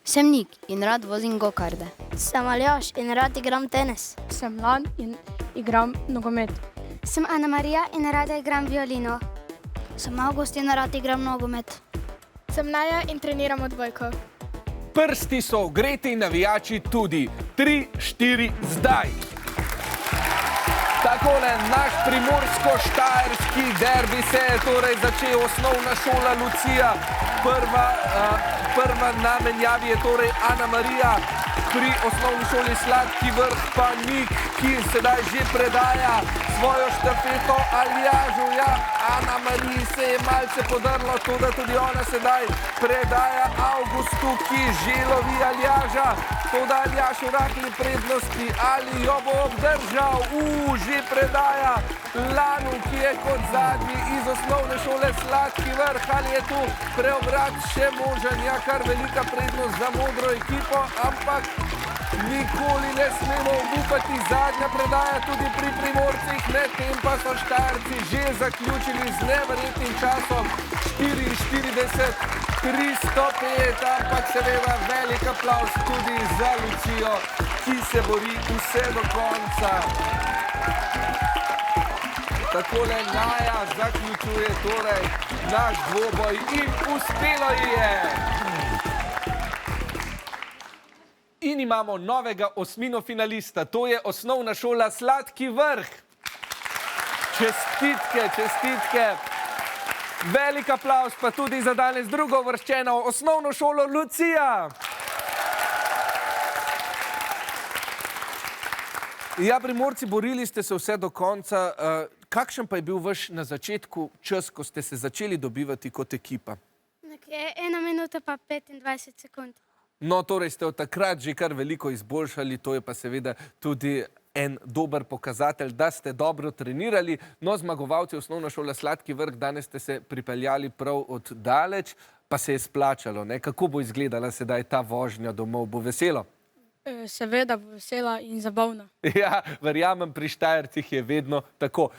Sem Nik in rad vozim gokarde. Sem Aljaž in rad igram tenis. Sem Lan in igram nogomet. Sem Ana Marija in rada igram violino. Sem Avgust in rad igram nogomet. Sem Naja in treniram odbojko. Prsti so ogreti, navijači tudi. 3, 4, zdaj! Takole, naš primorsko-štajerski derbi se je torej začel. Osnovna šola Lucija. Prva na menjavi je torej Ana Marija. Pri osnovni šoli Sladki Vrh pa Nik, ki sedaj že predaja svojo štafeto Aljažu. Ja, Ana Mariji se je malce podrlo, to da tudi ona sedaj predaja Avgustu, ki že lovi Aljaža. To da Aljaž v rahli prednosti, ali jo bo obdržal? Že predaja Lanu, ki je kot zadnji iz osnovne šole Sladki Vrh. Ali je tu preobrat še možen? Ja, kar velika prednost za modro ekipo, ampak nikoli ne smemo obupati. Zadnja predaja tudi pri Primorcih, medtem pa so Štajerci že zaključili z neverjetnim časom 44-305, ampak seveda velik aplavz tudi za Lucijo, ki se bori vse do konca. Takole Naja zaključuje torej naš dvoboj in uspelo ji je! In imamo novega osmino finalista, to je osnovna šola Sladki Vrh. Čestitke, čestitke. Velik aplavz pa tudi za danes drugo uvrščeno osnovno šolo Lucija. Ja, Primorci, borili ste se vse do konca. Kakšen pa je bil vaš na začetku čas, ko ste se začeli dobivati kot ekipa? Nekje 1 minuta pa 25 sekund. No, torej ste od takrat že kar veliko izboljšali, to je pa seveda tudi en dober pokazatelj, da ste dobro trenirali. No, zmagovalci osnovna šola Sladki Vrh, danes ste se pripeljali prav od daleč, pa se je splačalo, ne? Kako bo izgledala sedaj ta vožnja domov? Bo veselo? Seveda bo vesela in zabavna. Ja, verjamem, pri Štajercih je vedno tako.